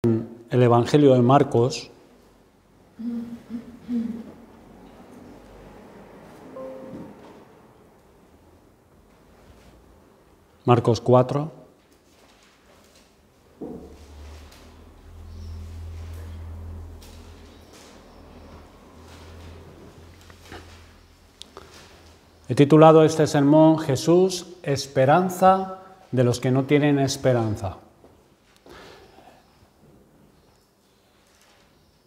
El Evangelio de Marcos, Marcos 4. He titulado este sermón Jesús, esperanza de los que no tienen esperanza.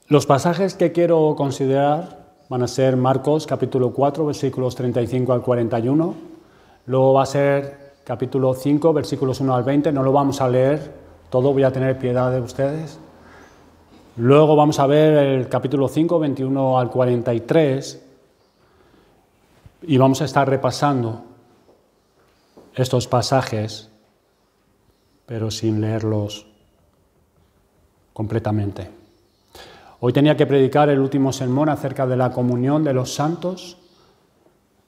Los pasajes que quiero considerar van a ser Marcos capítulo 4, versículos 35 al 41. Luego va a ser capítulo 5, versículos 1 al 20. No lo vamos a leer todo, voy a tener piedad de ustedes. Luego vamos a ver el capítulo 5, 21 al 43. Y vamos a estar repasando estos pasajes, pero sin leerlos completamente. Hoy tenía que predicar el último sermón acerca de la comunión de los santos.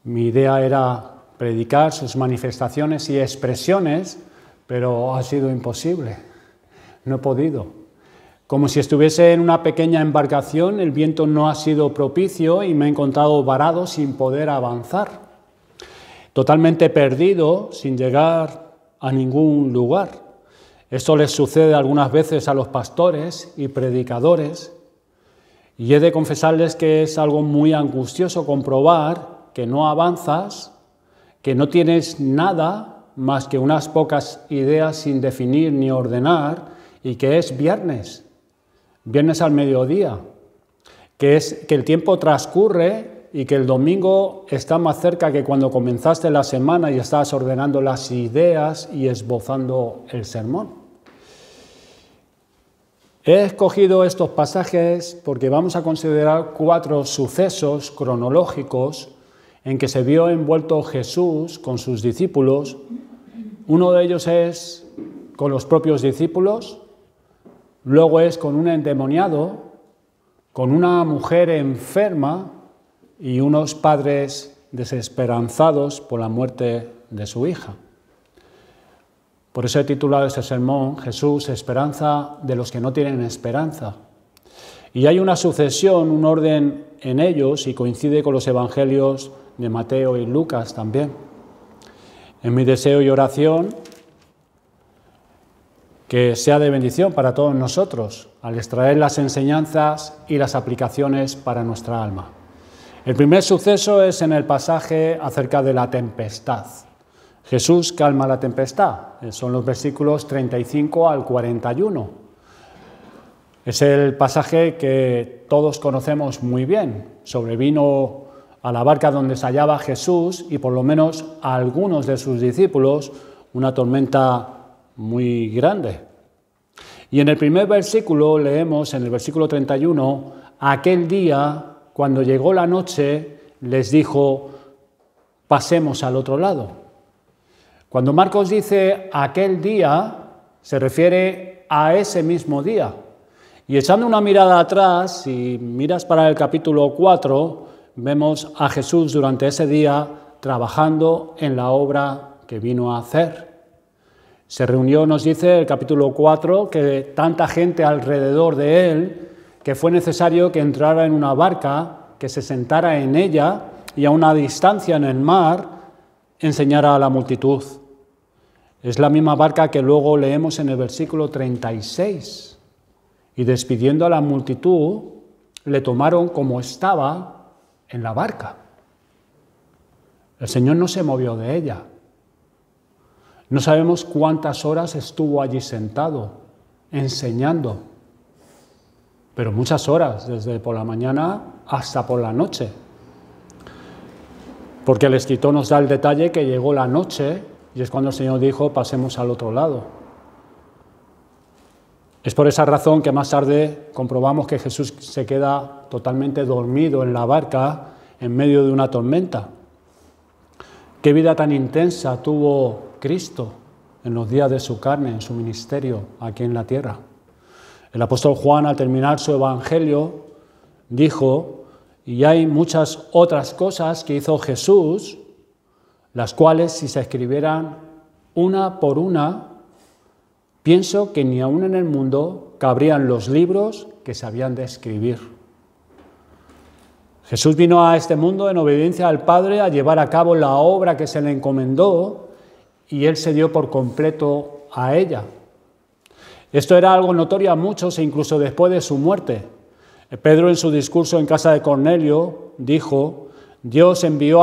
Mi idea era predicar sus manifestaciones y expresiones, pero ha sido imposible. No he podido. Como si estuviese en una pequeña embarcación, el viento no ha sido propicio y me he encontrado varado sin poder avanzar. Totalmente perdido, sin llegar a ningún lugar. Esto les sucede algunas veces a los pastores y predicadores. Y he de confesarles que es algo muy angustioso comprobar que no avanzas, que no tienes nada más que unas pocas ideas sin definir ni ordenar, y que es viernes al mediodía, que el tiempo transcurre y que el domingo está más cerca que cuando comenzaste la semana y estás ordenando las ideas y esbozando el sermón. He escogido estos pasajes porque vamos a considerar 4 sucesos cronológicos en que se vio envuelto Jesús con sus discípulos. Uno de ellos es con los propios discípulos, luego es con un endemoniado, con una mujer enferma y unos padres desesperanzados por la muerte de su hija. Por eso he titulado este sermón, Jesús, esperanza de los que no tienen esperanza. Y hay una sucesión, un orden en ellos, y coincide con los evangelios de Mateo y Lucas también. En mi deseo y oración, que sea de bendición para todos nosotros, al extraer las enseñanzas y las aplicaciones para nuestra alma. El primer suceso es en el pasaje acerca de la tempestad. Jesús calma la tempestad, son los versículos 35 al 41. Es el pasaje que todos conocemos muy bien. Sobrevino a la barca donde se hallaba Jesús y por lo menos a algunos de sus discípulos una tormenta muy grande. Y en el primer versículo leemos, en el versículo 31, aquel día, cuando llegó la noche, les dijo, pasemos al otro lado. Cuando Marcos dice aquel día, se refiere a ese mismo día. Y echando una mirada atrás, si miras para el capítulo 4, vemos a Jesús durante ese día trabajando en la obra que vino a hacer. Se reunió, nos dice el capítulo 4, que tanta gente alrededor de él, que fue necesario que entrara en una barca, que se sentara en ella y a una distancia en el mar enseñara a la multitud. Es la misma barca que luego leemos en el versículo 36. Y despidiendo a la multitud, le tomaron como estaba en la barca. El Señor no se movió de ella. No sabemos cuántas horas estuvo allí sentado, enseñando, pero muchas horas, desde por la mañana hasta por la noche. Porque el escritor nos da el detalle que llegó la noche y es cuando el Señor dijo, pasemos al otro lado. Es por esa razón que más tarde comprobamos que Jesús se queda totalmente dormido en la barca en medio de una tormenta. Qué vida tan intensa tuvo Cristo en los días de su carne, en su ministerio aquí en la tierra. El apóstol Juan, al terminar su evangelio, dijo, y hay muchas otras cosas que hizo Jesús, las cuales, si se escribieran una por una, pienso que ni aún en el mundo cabrían los libros que se habían de escribir. Jesús vino a este mundo en obediencia al Padre a llevar a cabo la obra que se le encomendó y Él se dio por completo a ella. Esto era algo notorio a muchos e incluso después de su muerte. Pedro, en su discurso en casa de Cornelio, dijo: Dios envió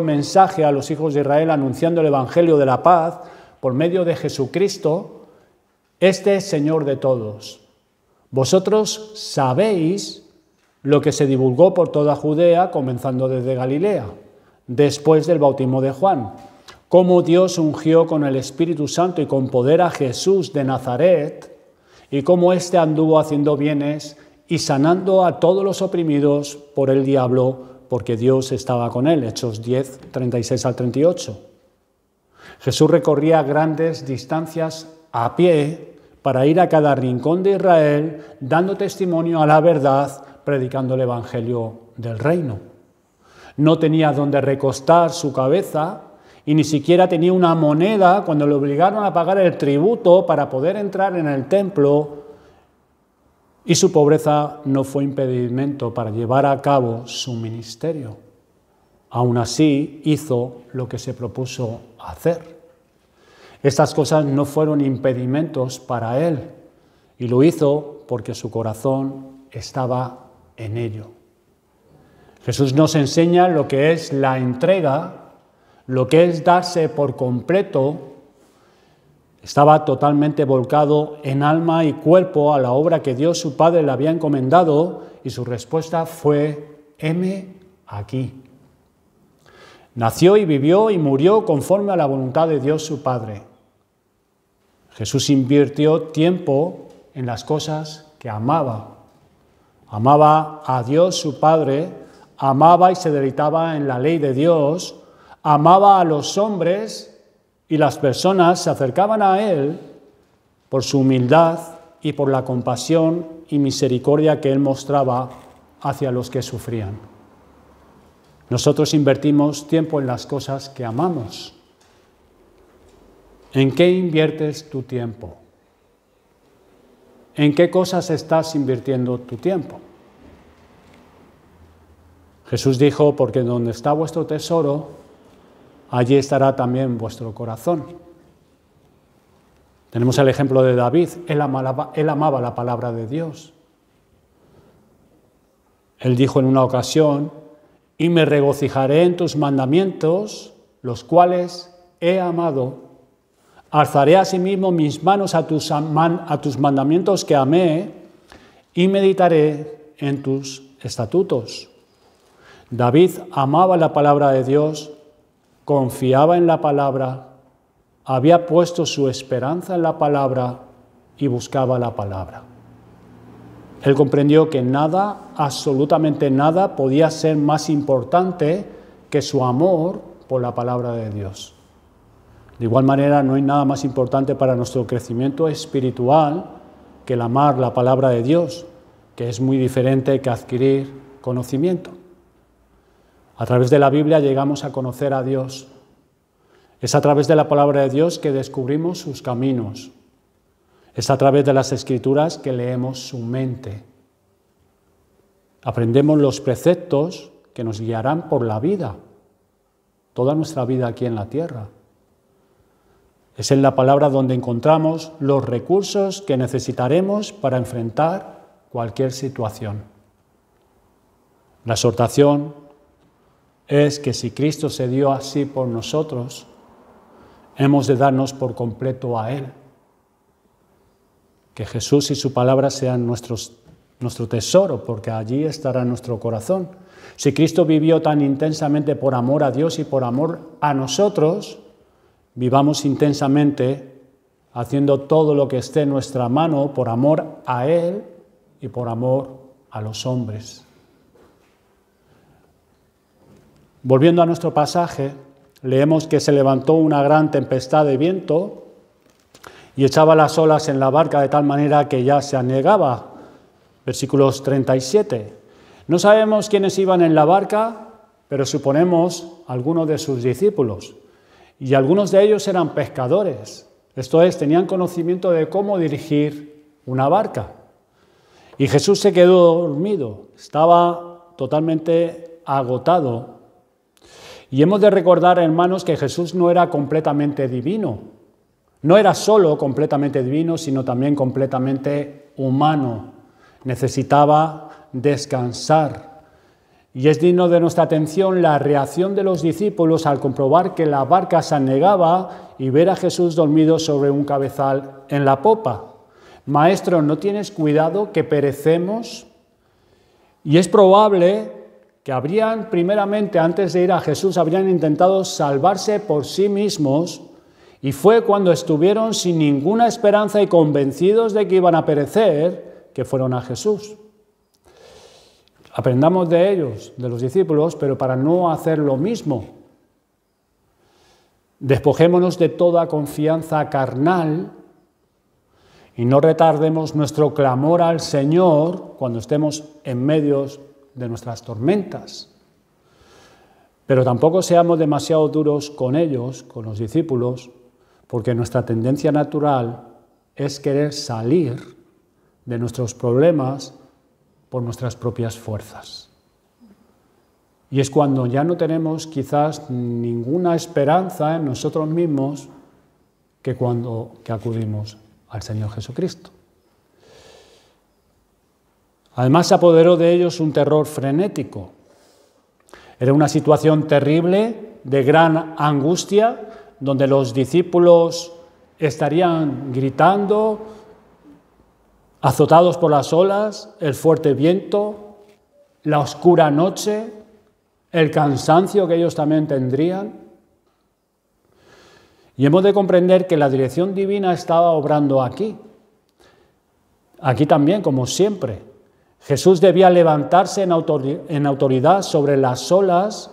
mensaje a los hijos de Israel anunciando el evangelio de la paz por medio de Jesucristo, este es Señor de todos. Vosotros sabéis lo que se divulgó por toda Judea, comenzando desde Galilea, después del bautismo de Juan, cómo Dios ungió con el Espíritu Santo y con poder a Jesús de Nazaret, y cómo éste anduvo haciendo bienes y sanando a todos los oprimidos por el diablo, porque Dios estaba con él. Hechos 10, 36 al 38. Jesús recorría grandes distancias a pie para ir a cada rincón de Israel, dando testimonio a la verdad, predicando el evangelio del reino. No tenía donde recostar su cabeza y ni siquiera tenía una moneda cuando le obligaron a pagar el tributo para poder entrar en el templo, y su pobreza no fue impedimento para llevar a cabo su ministerio. Aún así, hizo lo que se propuso hacer. Estas cosas no fueron impedimentos para él, y lo hizo porque su corazón estaba en ello. Jesús nos enseña lo que es la entrega, lo que es darse por completo. Estaba totalmente volcado en alma y cuerpo a la obra que Dios su Padre le había encomendado, y su respuesta fue: heme aquí. Nació y vivió y murió conforme a la voluntad de Dios su Padre. Jesús invirtió tiempo en las cosas que amaba. Amaba a Dios su Padre, amaba y se deleitaba en la ley de Dios, amaba a los hombres, y las personas se acercaban a Él por su humildad y por la compasión y misericordia que Él mostraba hacia los que sufrían. Nosotros invertimos tiempo en las cosas que amamos. ¿En qué inviertes tu tiempo? ¿En qué cosas estás invirtiendo tu tiempo? Jesús dijo: porque donde está vuestro tesoro, allí estará también vuestro corazón. Tenemos el ejemplo de David. Él amaba la palabra de Dios. Él dijo en una ocasión: y me regocijaré en tus mandamientos, los cuales he amado. Alzaré asimismo mis manos a tus mandamientos que amé, y meditaré en tus estatutos. David amaba la palabra de Dios, confiaba en la palabra, había puesto su esperanza en la palabra y buscaba la palabra. Él comprendió que nada, absolutamente nada, podía ser más importante que su amor por la palabra de Dios. De igual manera, no hay nada más importante para nuestro crecimiento espiritual que el amar la palabra de Dios, que es muy diferente que adquirir conocimiento. A través de la Biblia llegamos a conocer a Dios. Es a través de la palabra de Dios que descubrimos sus caminos. Es a través de las Escrituras que leemos su mente. Aprendemos los preceptos que nos guiarán por la vida, toda nuestra vida aquí en la tierra. Es en la palabra donde encontramos los recursos que necesitaremos para enfrentar cualquier situación. La exhortación es que si Cristo se dio así por nosotros, hemos de darnos por completo a Él. Que Jesús y su palabra sean nuestro tesoro, porque allí estará nuestro corazón. Si Cristo vivió tan intensamente por amor a Dios y por amor a nosotros, vivamos intensamente haciendo todo lo que esté en nuestra mano por amor a Él y por amor a los hombres. Volviendo a nuestro pasaje, leemos que se levantó una gran tempestad de viento y echaba las olas en la barca de tal manera que ya se anegaba. Versículos 37. No sabemos quiénes iban en la barca, pero suponemos algunos de sus discípulos. Y algunos de ellos eran pescadores. Esto es, tenían conocimiento de cómo dirigir una barca. Y Jesús se quedó dormido, estaba totalmente agotado. Y hemos de recordar, hermanos, que Jesús no era completamente divino. No era solo completamente divino, sino también completamente humano. Necesitaba descansar. Y es digno de nuestra atención la reacción de los discípulos al comprobar que la barca se anegaba y ver a Jesús dormido sobre un cabezal en la popa. Maestro, ¿no tienes cuidado que perecemos? Y es probable que habrían, primeramente, antes de ir a Jesús, habrían intentado salvarse por sí mismos, y fue cuando estuvieron sin ninguna esperanza y convencidos de que iban a perecer, que fueron a Jesús. Aprendamos de ellos, de los discípulos, pero para no hacer lo mismo. Despojémonos de toda confianza carnal y no retardemos nuestro clamor al Señor cuando estemos en medio de nuestras tormentas. Pero tampoco seamos demasiado duros con ellos, con los discípulos, porque nuestra tendencia natural es querer salir de nuestros problemas por nuestras propias fuerzas. Y es cuando ya no tenemos quizás ninguna esperanza en nosotros mismos que cuando acudimos al Señor Jesucristo. Además, se apoderó de ellos un terror frenético. Era una situación terrible, de gran angustia, donde los discípulos estarían gritando, azotados por las olas, el fuerte viento, la oscura noche, el cansancio que ellos también tendrían. Y hemos de comprender que la dirección divina estaba obrando aquí. Aquí también, como siempre. Jesús debía levantarse en autoridad sobre las olas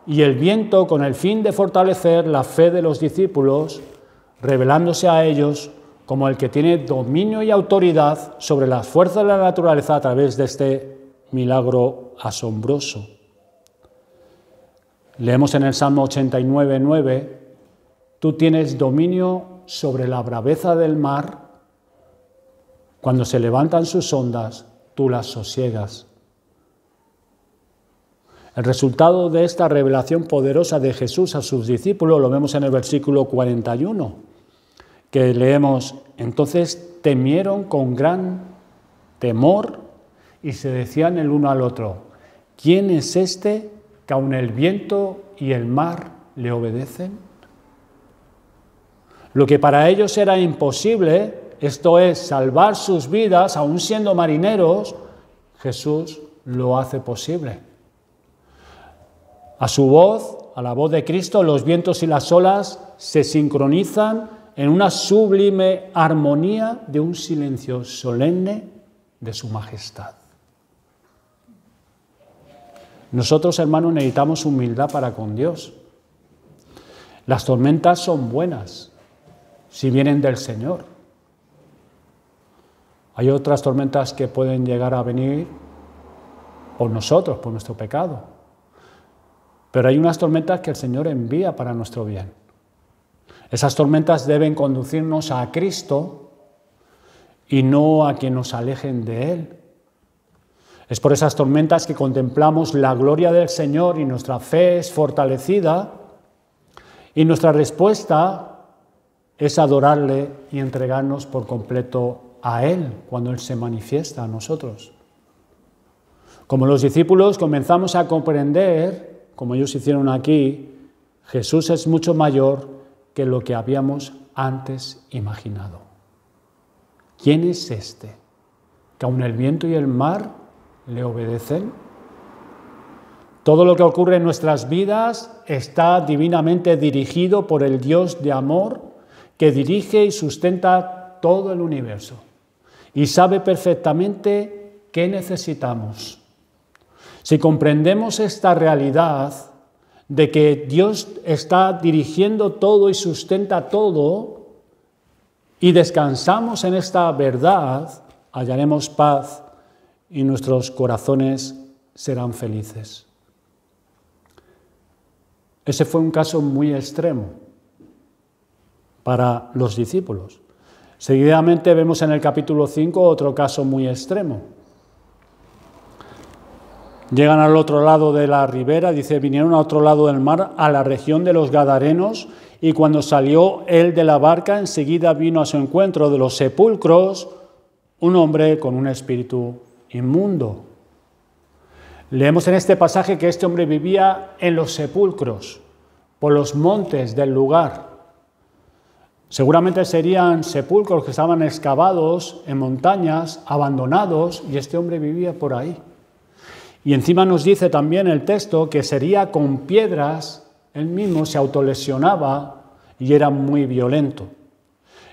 y el viento con el fin de fortalecer la fe de los discípulos, revelándose a ellos como el que tiene dominio y autoridad sobre las fuerzas de la naturaleza a través de este milagro asombroso. Leemos en el Salmo 89:9, tú tienes dominio sobre la braveza del mar, cuando se levantan sus ondas, tú las sosiegas. El resultado de esta revelación poderosa de Jesús a sus discípulos lo vemos en el versículo 41, que leemos, entonces temieron con gran temor y se decían el uno al otro, ¿quién es este que aun el viento y el mar le obedecen? Lo que para ellos era imposible, esto es, salvar sus vidas, aun siendo marineros, Jesús lo hace posible. A su voz, a la voz de Cristo, los vientos y las olas se sincronizan en una sublime armonía de un silencio solemne de su majestad. Nosotros, hermanos, necesitamos humildad para con Dios. Las tormentas son buenas si vienen del Señor. Hay otras tormentas que pueden llegar a venir por nosotros, por nuestro pecado. Pero hay unas tormentas que el Señor envía para nuestro bien. Esas tormentas deben conducirnos a Cristo y no a que nos alejen de Él. Es por esas tormentas que contemplamos la gloria del Señor y nuestra fe es fortalecida y nuestra respuesta es adorarle y entregarnos por completo a Él cuando Él se manifiesta a nosotros. Como los discípulos comenzamos a comprender, como ellos hicieron aquí, Jesús es mucho mayor que lo que habíamos antes imaginado. ¿Quién es este que aun el viento y el mar le obedecen? Todo lo que ocurre en nuestras vidas está divinamente dirigido por el Dios de amor que dirige y sustenta todo el universo y sabe perfectamente qué necesitamos. Si comprendemos esta realidad de que Dios está dirigiendo todo y sustenta todo y descansamos en esta verdad, hallaremos paz y nuestros corazones serán felices. Ese fue un caso muy extremo, para los discípulos. Seguidamente vemos en el capítulo 5 otro caso muy extremo. Llegan al otro lado de la ribera, dice, vinieron al otro lado del mar, a la región de los Gadarenos, y cuando salió él de la barca, enseguida vino a su encuentro de los sepulcros un hombre con un espíritu inmundo. Leemos en este pasaje que este hombre vivía en los sepulcros, por los montes del lugar. Seguramente serían sepulcros que estaban excavados en montañas, abandonados, y este hombre vivía por ahí. Y encima nos dice también el texto que sería con piedras, él mismo se autolesionaba y era muy violento.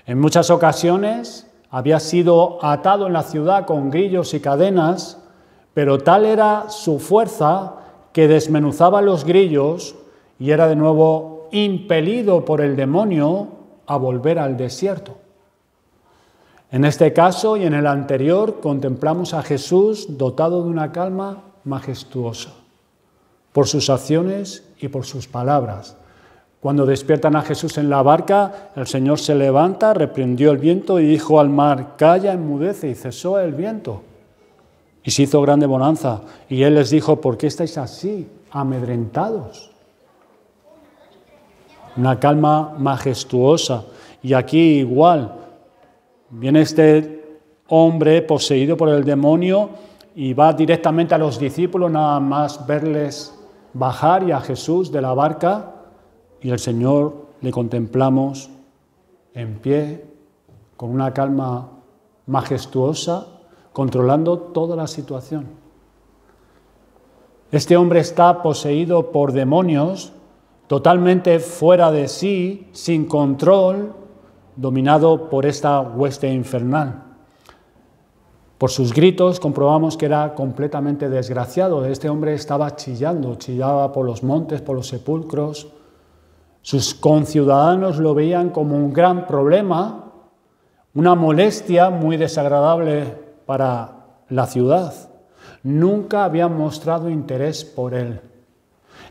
En muchas ocasiones había sido atado en la ciudad con grillos y cadenas, pero tal era su fuerza que desmenuzaba los grillos y era de nuevo impelido por el demonio a volver al desierto. En este caso y en el anterior contemplamos a Jesús dotado de una calma majestuosa por sus acciones y por sus palabras. Cuando despiertan a Jesús en la barca, el Señor se levanta, reprendió el viento y dijo al mar, calla, enmudece, y cesó el viento. Y se hizo grande bonanza. Y él les dijo, ¿por qué estáis así, amedrentados? Una calma majestuosa. Y aquí igual, viene este hombre poseído por el demonio y va directamente a los discípulos, nada más verles bajar y a Jesús de la barca, y el Señor le contemplamos en pie, con una calma majestuosa, controlando toda la situación. Este hombre está poseído por demonios, totalmente fuera de sí, sin control, dominado por esta hueste infernal. Por sus gritos comprobamos que era completamente desgraciado. Este hombre estaba chillando, chillaba por los montes, por los sepulcros. Sus conciudadanos lo veían como un gran problema, una molestia muy desagradable para la ciudad. Nunca habían mostrado interés por él,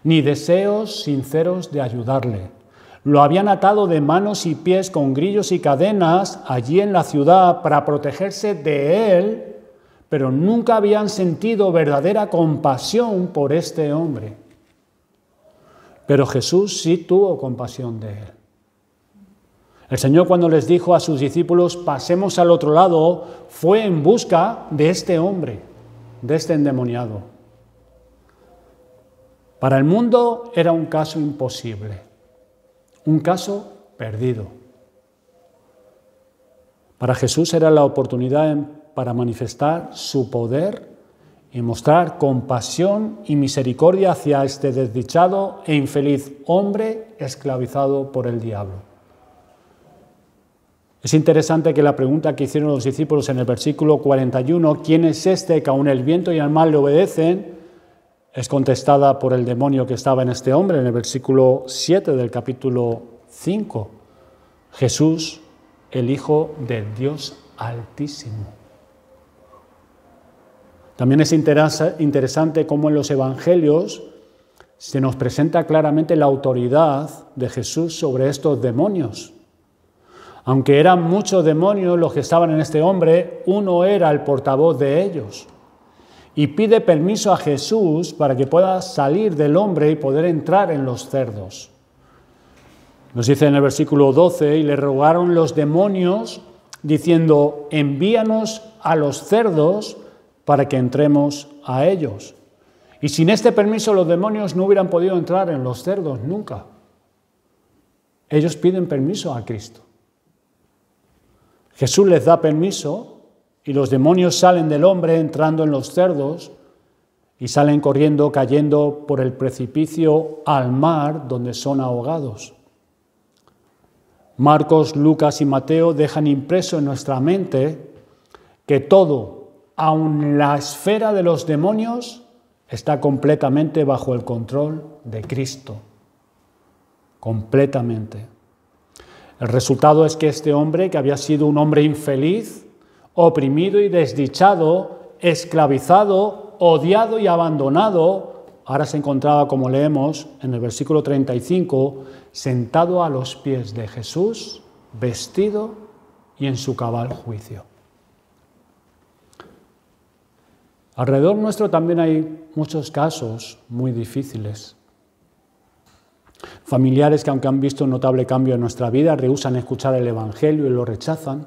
ni deseos sinceros de ayudarle. Lo habían atado de manos y pies con grillos y cadenas allí en la ciudad para protegerse de él, pero nunca habían sentido verdadera compasión por este hombre. Pero Jesús sí tuvo compasión de él. El Señor, cuando les dijo a sus discípulos, pasemos al otro lado, fue en busca de este hombre, de este endemoniado. Para el mundo era un caso imposible, un caso perdido. Para Jesús era la oportunidad para manifestar su poder y mostrar compasión y misericordia hacia este desdichado e infeliz hombre esclavizado por el diablo. Es interesante que la pregunta que hicieron los discípulos en el versículo 41, ¿quién es este que aun el viento y el mar le obedecen?, es contestada por el demonio que estaba en este hombre en el versículo 7 del capítulo 5. Jesús, el Hijo del Dios Altísimo. También es interesante cómo en los evangelios se nos presenta claramente la autoridad de Jesús sobre estos demonios. Aunque eran muchos demonios los que estaban en este hombre, uno era el portavoz de ellos. Y pide permiso a Jesús para que pueda salir del hombre y poder entrar en los cerdos. Nos dice en el versículo 12, y le rogaron los demonios, diciendo, envíanos a los cerdos para que entremos a ellos. Y sin este permiso los demonios no hubieran podido entrar en los cerdos nunca. Ellos piden permiso a Cristo. Jesús les da permiso y los demonios salen del hombre entrando en los cerdos y salen corriendo, cayendo por el precipicio al mar donde son ahogados. Marcos, Lucas y Mateo dejan impreso en nuestra mente que todo, aun la esfera de los demonios, está completamente bajo el control de Cristo. Completamente. El resultado es que este hombre, que había sido un hombre infeliz, oprimido y desdichado, esclavizado, odiado y abandonado, ahora se encontraba, como leemos en el versículo 35, sentado a los pies de Jesús, vestido y en su cabal juicio. Alrededor nuestro también hay muchos casos muy difíciles. Familiares que, aunque han visto un notable cambio en nuestra vida, rehúsan escuchar el Evangelio y lo rechazan.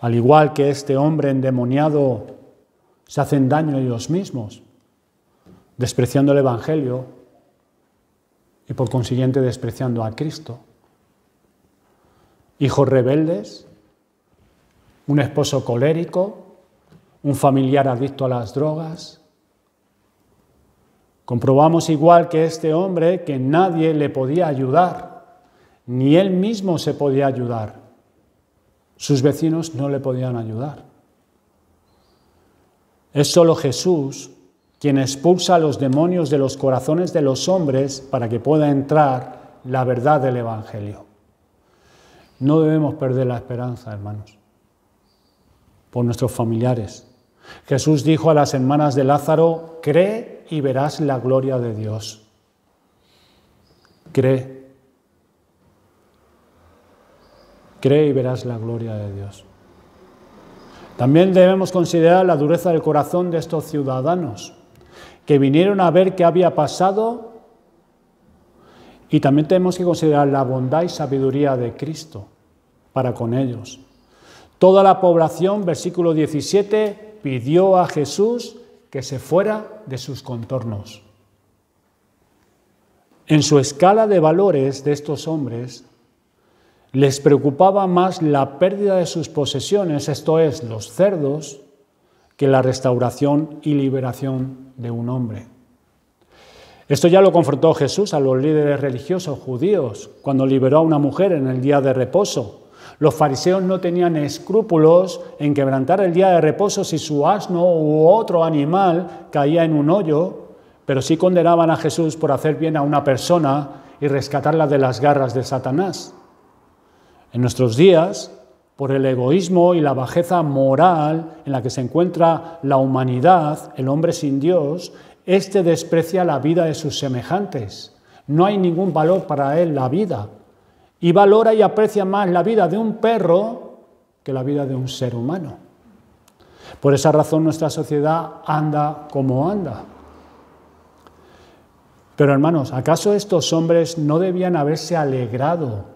Al igual que este hombre endemoniado, se hacen daño ellos mismos, despreciando el Evangelio y por consiguiente despreciando a Cristo. Hijos rebeldes, un esposo colérico, un familiar adicto a las drogas. Comprobamos igual que este hombre que nadie le podía ayudar, ni él mismo se podía ayudar. Sus vecinos no le podían ayudar. Es solo Jesús quien expulsa a los demonios de los corazones de los hombres para que pueda entrar la verdad del Evangelio. No debemos perder la esperanza, hermanos, por nuestros familiares. Jesús dijo a las hermanas de Lázaro: cree y verás la gloria de Dios. Cree. Cree y verás la gloria de Dios. También debemos considerar la dureza del corazón de estos ciudadanos que vinieron a ver qué había pasado, y también tenemos que considerar la bondad y sabiduría de Cristo para con ellos. Toda la población, versículo 17, pidió a Jesús que se fuera de sus contornos. En su escala de valores de estos hombres, les preocupaba más la pérdida de sus posesiones, esto es, los cerdos, que la restauración y liberación de un hombre. Esto ya lo confrontó Jesús a los líderes religiosos judíos cuando liberó a una mujer en el día de reposo. Los fariseos no tenían escrúpulos en quebrantar el día de reposo si su asno u otro animal caía en un hoyo, pero sí condenaban a Jesús por hacer bien a una persona y rescatarla de las garras de Satanás. En nuestros días, por el egoísmo y la bajeza moral en la que se encuentra la humanidad, el hombre sin Dios, éste desprecia la vida de sus semejantes. No hay ningún valor para él la vida. Y valora y aprecia más la vida de un perro que la vida de un ser humano. Por esa razón nuestra sociedad anda como anda. Pero hermanos, ¿acaso estos hombres no debían haberse alegrado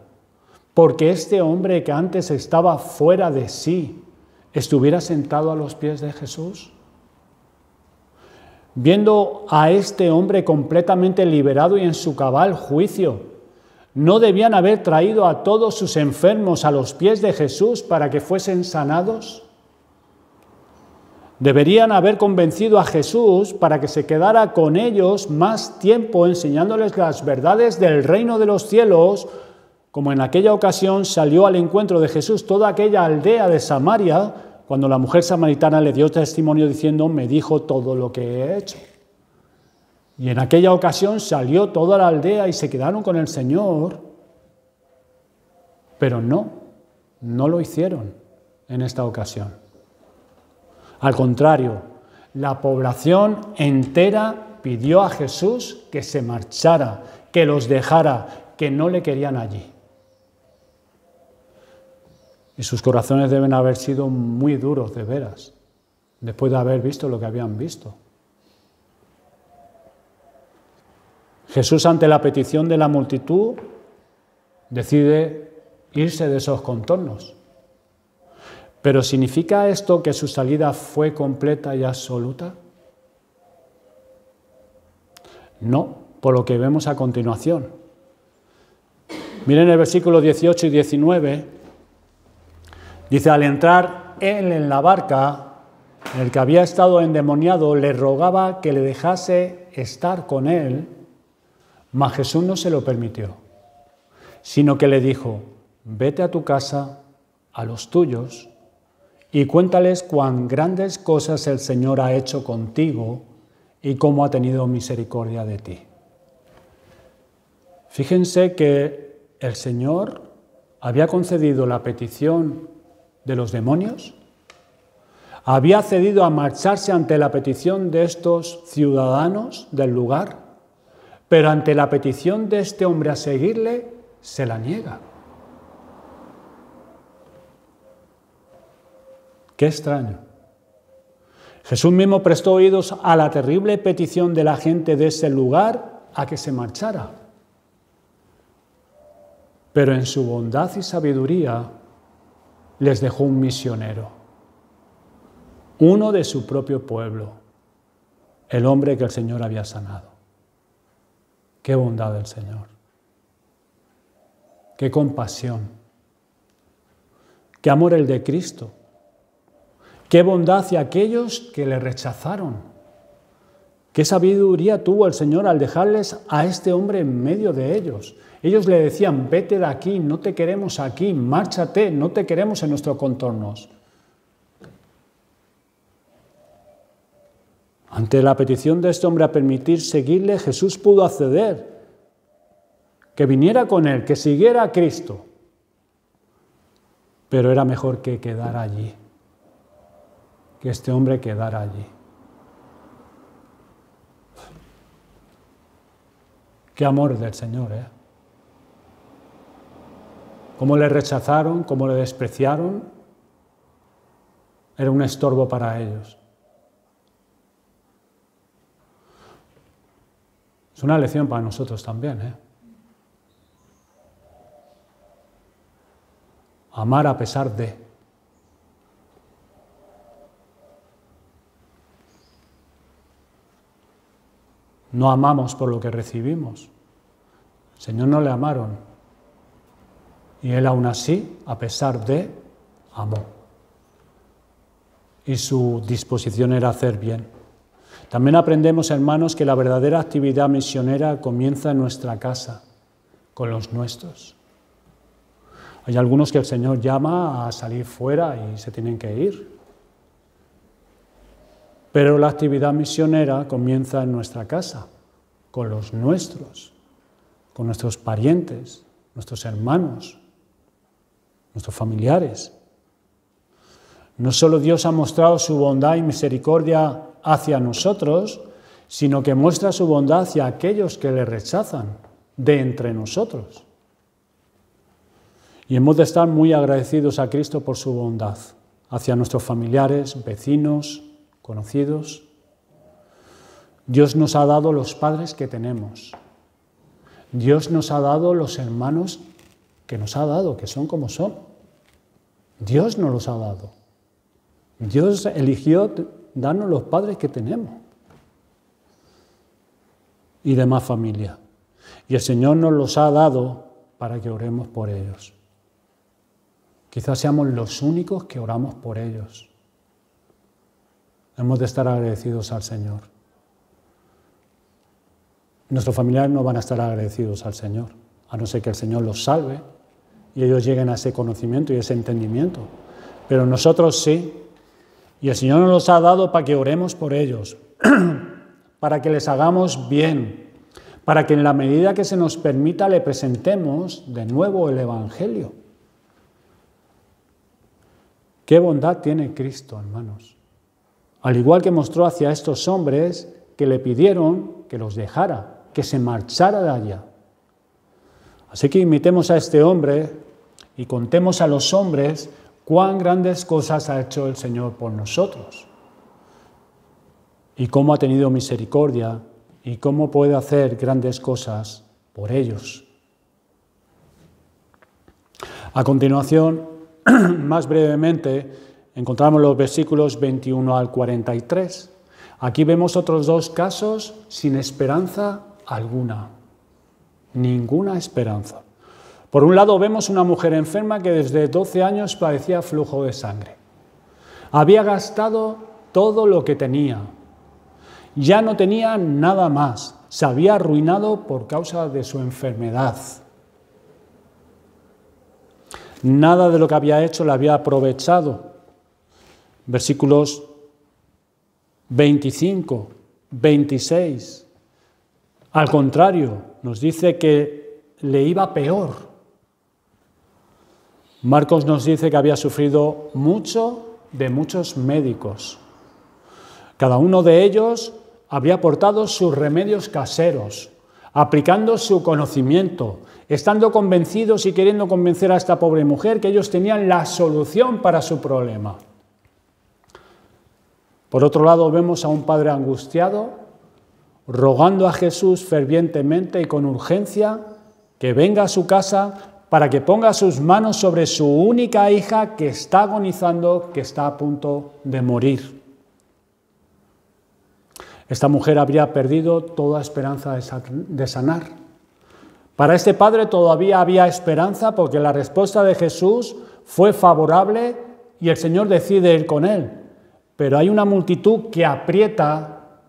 porque este hombre que antes estaba fuera de sí estuviera sentado a los pies de Jesús? Viendo a este hombre completamente liberado y en su cabal juicio, ¿no debían haber traído a todos sus enfermos a los pies de Jesús para que fuesen sanados? Deberían haber convencido a Jesús para que se quedara con ellos más tiempo enseñándoles las verdades del reino de los cielos, como en aquella ocasión salió al encuentro de Jesús toda aquella aldea de Samaria, cuando la mujer samaritana le dio testimonio diciendo: me dijo todo lo que he hecho. Y en aquella ocasión salió toda la aldea y se quedaron con el Señor, pero no lo hicieron en esta ocasión. Al contrario, la población entera pidió a Jesús que se marchara, que los dejara, que no le querían allí. Y sus corazones deben haber sido muy duros, de veras, después de haber visto lo que habían visto. Jesús, ante la petición de la multitud, decide irse de esos contornos. ¿Pero significa esto que su salida fue completa y absoluta? No, por lo que vemos a continuación. Miren el versículo 18 y 19. Dice: al entrar él en la barca, el que había estado endemoniado le rogaba que le dejase estar con él, mas Jesús no se lo permitió, sino que le dijo: vete a tu casa, a los tuyos, y cuéntales cuán grandes cosas el Señor ha hecho contigo y cómo ha tenido misericordia de ti. Fíjense que el Señor había concedido la petición de los demonios, había accedido a marcharse ante la petición de estos ciudadanos del lugar, pero ante la petición de este hombre a seguirle, se la niega. Qué extraño. Jesús mismo prestó oídos a la terrible petición de la gente de ese lugar a que se marchara. Pero en su bondad y sabiduría les dejó un misionero, uno de su propio pueblo, el hombre que el Señor había sanado. Qué bondad del Señor, qué compasión, qué amor el de Cristo, qué bondad hacia aquellos que le rechazaron, qué sabiduría tuvo el Señor al dejarles a este hombre en medio de ellos. Ellos le decían, vete de aquí, no te queremos aquí, márchate, no te queremos en nuestros contornos. Ante la petición de este hombre a permitir seguirle, Jesús pudo acceder, que viniera con él, que siguiera a Cristo. Pero era mejor que quedara allí, que este hombre quedara allí. Qué amor del Señor, ¿eh? Cómo le rechazaron, cómo le despreciaron, era un estorbo para ellos. Es una lección para nosotros también, ¿eh? Amar a pesar de. No amamos por lo que recibimos. El Señor no le amaron. Y Él aún así, a pesar de, amó. Y su disposición era hacer bien. También aprendemos, hermanos, que la verdadera actividad misionera comienza en nuestra casa, con los nuestros. Hay algunos que el Señor llama a salir fuera y se tienen que ir. Pero la actividad misionera comienza en nuestra casa, con los nuestros, con nuestros parientes, nuestros hermanos, nuestros familiares. No solo Dios ha mostrado su bondad y misericordia hacia nosotros, sino que muestra su bondad hacia aquellos que le rechazan de entre nosotros. Y hemos de estar muy agradecidos a Cristo por su bondad hacia nuestros familiares, vecinos, conocidos. Dios nos ha dado los padres que tenemos. Dios nos ha dado los hermanos que nos ha dado, que son como son. Dios nos los ha dado. Dios eligió darnos los padres que tenemos y demás familia. Y el Señor nos los ha dado para que oremos por ellos. Quizás seamos los únicos que oramos por ellos. Hemos de estar agradecidos al Señor. Nuestros familiares no van a estar agradecidos al Señor, a no ser que el Señor los salve y ellos lleguen a ese conocimiento y ese entendimiento. Pero nosotros sí. Y el Señor nos los ha dado para que oremos por ellos, para que les hagamos bien, para que en la medida que se nos permita le presentemos de nuevo el Evangelio. Qué bondad tiene Cristo, hermanos. Al igual que mostró hacia estos hombres que le pidieron que los dejara, que se marchara de allá. Así que imitemos a este hombre y contemos a los hombres cuán grandes cosas ha hecho el Señor por nosotros y cómo ha tenido misericordia y cómo puede hacer grandes cosas por ellos. A continuación, más brevemente, encontramos los versículos 21 al 43. Aquí vemos otros dos casos sin esperanza alguna, ninguna esperanza. Por un lado vemos una mujer enferma que desde 12 años padecía flujo de sangre. Había gastado todo lo que tenía. Ya no tenía nada más. Se había arruinado por causa de su enfermedad. Nada de lo que había hecho le había aprovechado. Versículos 25, 26. Al contrario, nos dice que le iba peor. Marcos nos dice que había sufrido mucho de muchos médicos. Cada uno de ellos había aportado sus remedios caseros, aplicando su conocimiento, estando convencidos y queriendo convencer a esta pobre mujer que ellos tenían la solución para su problema. Por otro lado, vemos a un padre angustiado, rogando a Jesús fervientemente y con urgencia que venga a su casa para que ponga sus manos sobre su única hija que está agonizando, que está a punto de morir. Esta mujer habría perdido toda esperanza de sanar. Para este padre todavía había esperanza porque la respuesta de Jesús fue favorable y el Señor decide ir con él. Pero hay una multitud que aprieta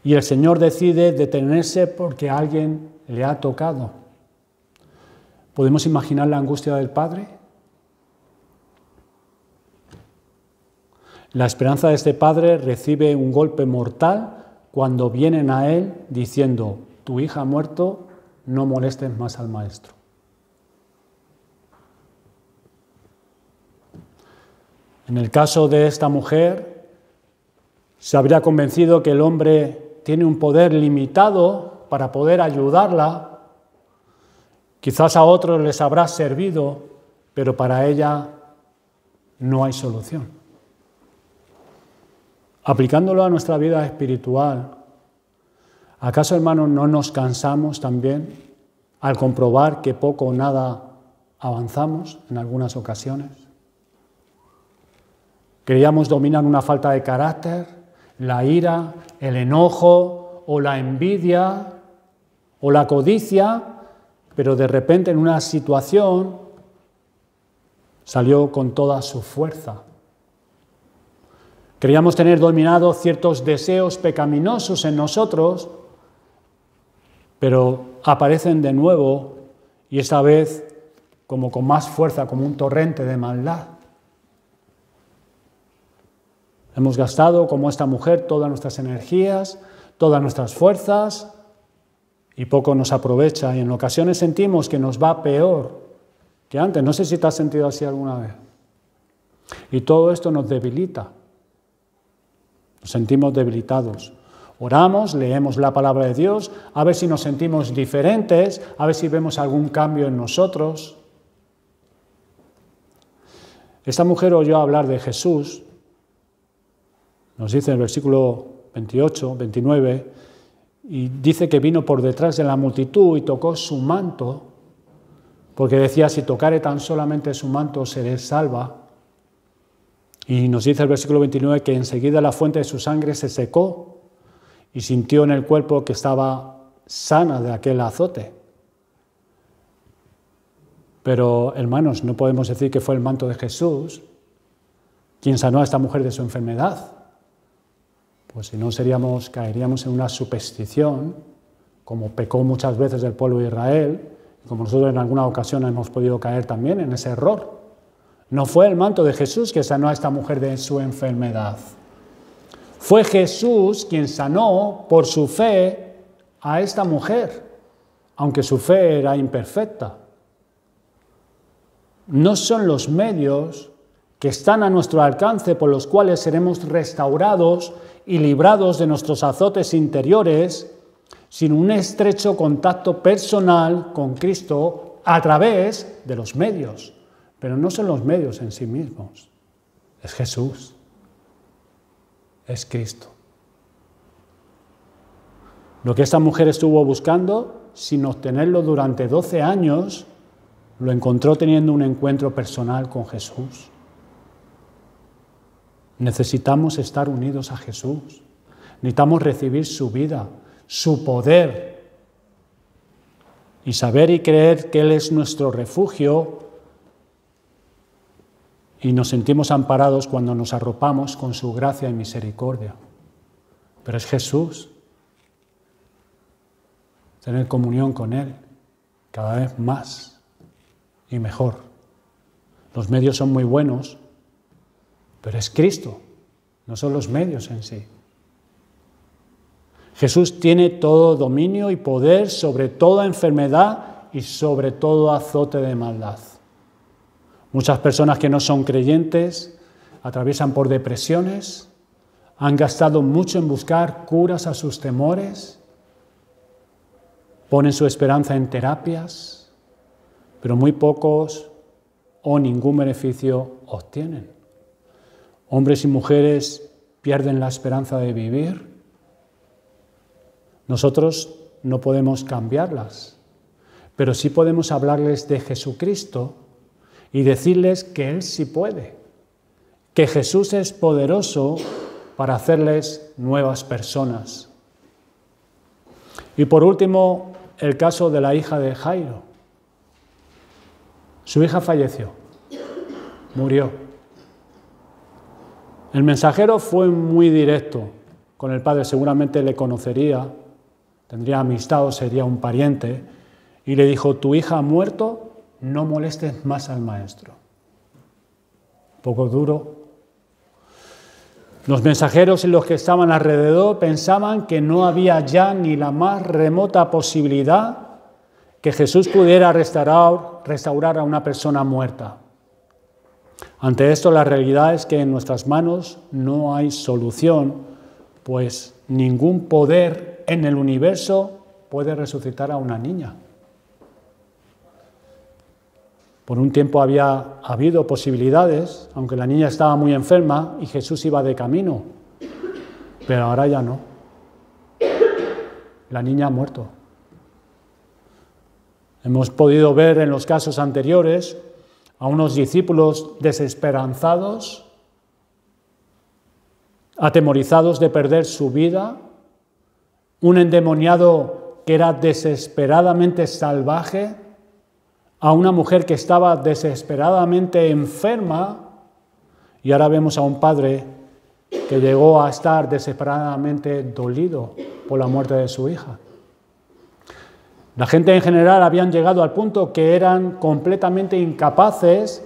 y el Señor decide detenerse porque alguien le ha tocado. ¿Podemos imaginar la angustia del padre? La esperanza de este padre recibe un golpe mortal cuando vienen a él diciendo: tu hija ha muerto, no molestes más al maestro. En el caso de esta mujer, se habría convencido que el hombre tiene un poder limitado para poder ayudarla. Quizás a otros les habrá servido, pero para ella no hay solución. Aplicándolo a nuestra vida espiritual, ¿acaso, hermanos, no nos cansamos también al comprobar que poco o nada avanzamos en algunas ocasiones? Creíamos dominar una falta de carácter, la ira, el enojo o la envidia o la codicia, pero de repente en una situación salió con toda su fuerza. Creíamos tener dominados ciertos deseos pecaminosos en nosotros, pero aparecen de nuevo y esta vez como con más fuerza, como un torrente de maldad. Hemos gastado, como esta mujer, todas nuestras energías, todas nuestras fuerzas y poco nos aprovecha y en ocasiones sentimos que nos va peor que antes. No sé si te has sentido así alguna vez. Y todo esto nos debilita. Nos sentimos debilitados. Oramos, leemos la palabra de Dios, a ver si nos sentimos diferentes, a ver si vemos algún cambio en nosotros. Esta mujer oyó hablar de Jesús, nos dice en el versículo 28, 29, y dice que vino por detrás de la multitud y tocó su manto, porque decía: si tocare tan solamente su manto, seré salva. Y nos dice el versículo 29 que enseguida la fuente de su sangre se secó y sintió en el cuerpo que estaba sana de aquel azote. Pero, hermanos, no podemos decir que fue el manto de Jesús quien sanó a esta mujer de su enfermedad. Pues si no caeríamos en una superstición, como pecó muchas veces el pueblo de Israel, y como nosotros en alguna ocasión hemos podido caer también en ese error. No fue el manto de Jesús que sanó a esta mujer de su enfermedad. Fue Jesús quien sanó por su fe a esta mujer, aunque su fe era imperfecta. No son los medios que están a nuestro alcance por los cuales seremos restaurados y librados de nuestros azotes interiores, sin un estrecho contacto personal con Cristo a través de los medios. Pero no son los medios en sí mismos, es Jesús, es Cristo. Lo que esta mujer estuvo buscando, sin obtenerlo durante 12 años, lo encontró teniendo un encuentro personal con Jesús. Necesitamos estar unidos a Jesús, necesitamos recibir su vida, su poder y saber y creer que Él es nuestro refugio y nos sentimos amparados cuando nos arropamos con su gracia y misericordia. Pero es Jesús. Tener comunión con Él cada vez más y mejor. Los medios son muy buenos, pero es Cristo, no son los medios en sí. Jesús tiene todo dominio y poder sobre toda enfermedad y sobre todo azote de maldad. Muchas personas que no son creyentes atraviesan por depresiones, han gastado mucho en buscar curas a sus temores, ponen su esperanza en terapias, pero muy pocos o ningún beneficio obtienen. Hombres y mujeres pierden la esperanza de vivir. Nosotros no podemos cambiarlas, pero sí podemos hablarles de Jesucristo y decirles que Él sí puede, que Jesús es poderoso para hacerles nuevas personas. Y por último, el caso de la hija de Jairo. Su hija falleció, murió. El mensajero fue muy directo con el padre, seguramente le conocería, tendría amistad o sería un pariente, y le dijo: tu hija ha muerto, no molestes más al maestro. Un poco duro. Los mensajeros y los que estaban alrededor pensaban que no había ya ni la más remota posibilidad que Jesús pudiera restaurar a una persona muerta. Ante esto, la realidad es que en nuestras manos no hay solución, pues ningún poder en el universo puede resucitar a una niña. Por un tiempo había habido posibilidades, aunque la niña estaba muy enferma y Jesús iba de camino, pero ahora ya no. La niña ha muerto. Hemos podido ver en los casos anteriores a unos discípulos desesperanzados, atemorizados de perder su vida, un endemoniado que era desesperadamente salvaje, a una mujer que estaba desesperadamente enferma, y ahora vemos a un padre que llegó a estar desesperadamente dolido por la muerte de su hija. La gente en general habían llegado al punto que eran completamente incapaces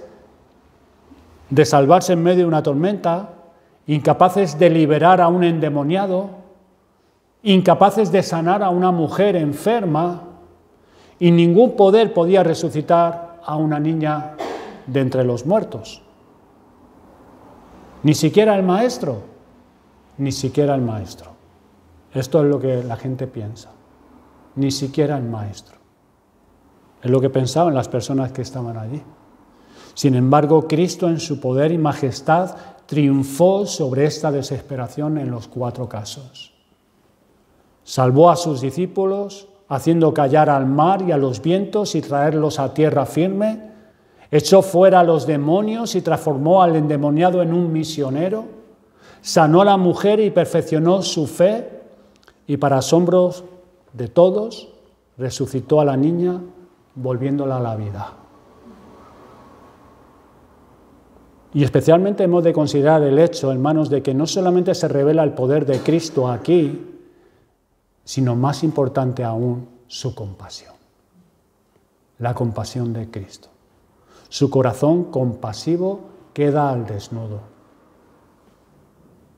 de salvarse en medio de una tormenta, incapaces de liberar a un endemoniado, incapaces de sanar a una mujer enferma, y ningún poder podía resucitar a una niña de entre los muertos. Ni siquiera el maestro, ni siquiera el maestro. Esto es lo que la gente piensa. Ni siquiera el maestro. Es lo que pensaban las personas que estaban allí. Sin embargo, Cristo en su poder y majestad triunfó sobre esta desesperación en los 4 casos. Salvó a sus discípulos, haciendo callar al mar y a los vientos y traerlos a tierra firme. Echó fuera a los demonios y transformó al endemoniado en un misionero. Sanó a la mujer y perfeccionó su fe. Y para asombros de todos, resucitó a la niña, volviéndola a la vida. Y especialmente hemos de considerar el hecho, hermanos, de que no solamente se revela el poder de Cristo aquí, sino más importante aún, su compasión. La compasión de Cristo. Su corazón compasivo queda al desnudo.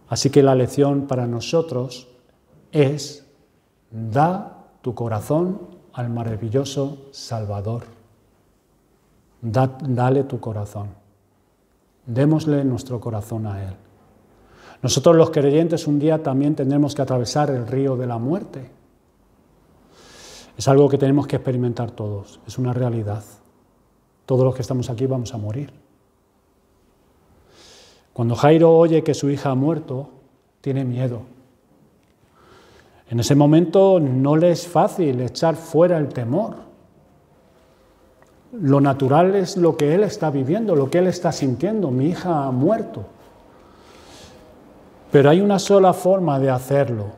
Así que la lección para nosotros es: da tu corazón al maravilloso Salvador. Dale tu corazón. Démosle nuestro corazón a Él. Nosotros los creyentes un día también tendremos que atravesar el río de la muerte. Es algo que tenemos que experimentar todos, es una realidad. Todos los que estamos aquí vamos a morir. Cuando Jairo oye que su hija ha muerto, tiene miedo. En ese momento no le es fácil echar fuera el temor. Lo natural es lo que él está viviendo, lo que él está sintiendo. Mi hija ha muerto. Pero hay una sola forma de hacerlo,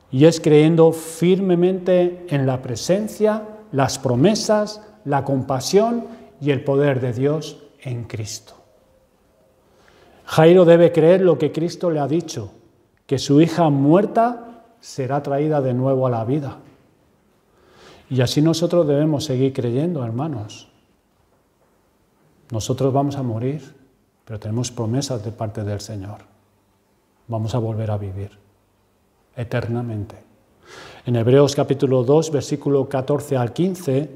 y es creyendo firmemente en la presencia, las promesas, la compasión y el poder de Dios en Cristo. Jairo debe creer lo que Cristo le ha dicho, que su hija muerta será traída de nuevo a la vida. Y así nosotros debemos seguir creyendo, hermanos. Nosotros vamos a morir, pero tenemos promesas de parte del Señor. Vamos a volver a vivir eternamente. En Hebreos capítulo 2, versículo 14 al 15,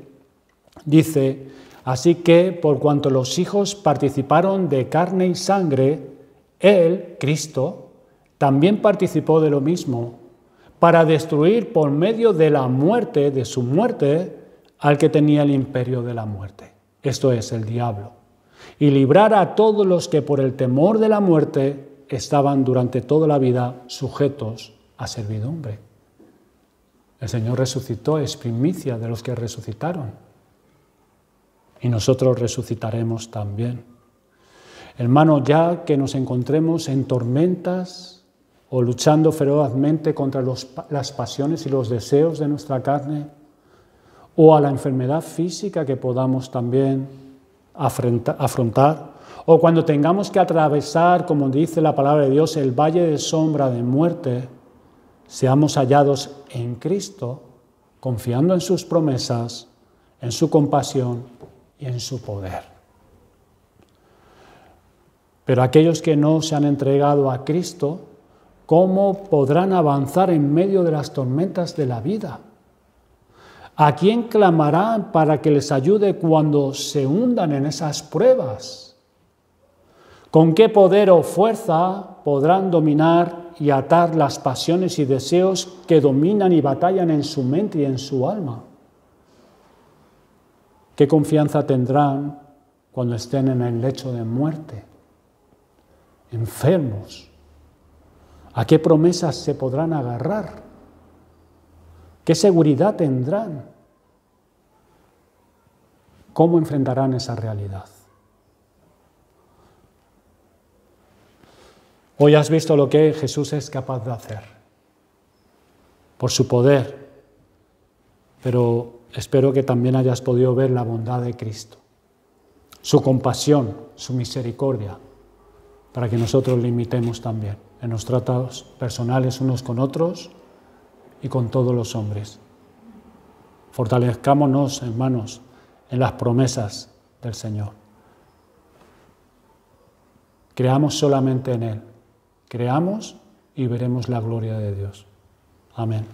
dice: así que, por cuanto los hijos participaron de carne y sangre, Él, Cristo, también participó de lo mismo, para destruir por medio de la muerte, de su muerte, al que tenía el imperio de la muerte, esto es, el diablo, y librar a todos los que por el temor de la muerte estaban durante toda la vida sujetos a servidumbre. El Señor resucitó, es primicia de los que resucitaron, y nosotros resucitaremos también. Hermano, ya que nos encontremos en tormentas o luchando ferozmente contra las pasiones y los deseos de nuestra carne, o a la enfermedad física que podamos también afrontar, o cuando tengamos que atravesar, como dice la palabra de Dios, el valle de sombra de muerte, seamos hallados en Cristo, confiando en sus promesas, en su compasión y en su poder. Pero aquellos que no se han entregado a Cristo, ¿cómo podrán avanzar en medio de las tormentas de la vida? ¿A quién clamarán para que les ayude cuando se hundan en esas pruebas? ¿Con qué poder o fuerza podrán dominar y atar las pasiones y deseos que dominan y batallan en su mente y en su alma? ¿Qué confianza tendrán cuando estén en el lecho de muerte, enfermos? ¿A qué promesas se podrán agarrar? ¿Qué seguridad tendrán? ¿Cómo enfrentarán esa realidad? Hoy has visto lo que Jesús es capaz de hacer por su poder, pero espero que también hayas podido ver la bondad de Cristo, su compasión, su misericordia, para que nosotros le imitemos también en los tratos personales unos con otros y con todos los hombres. Fortalezcámonos, hermanos, en las promesas del Señor. Creamos solamente en Él. Creamos y veremos la gloria de Dios. Amén.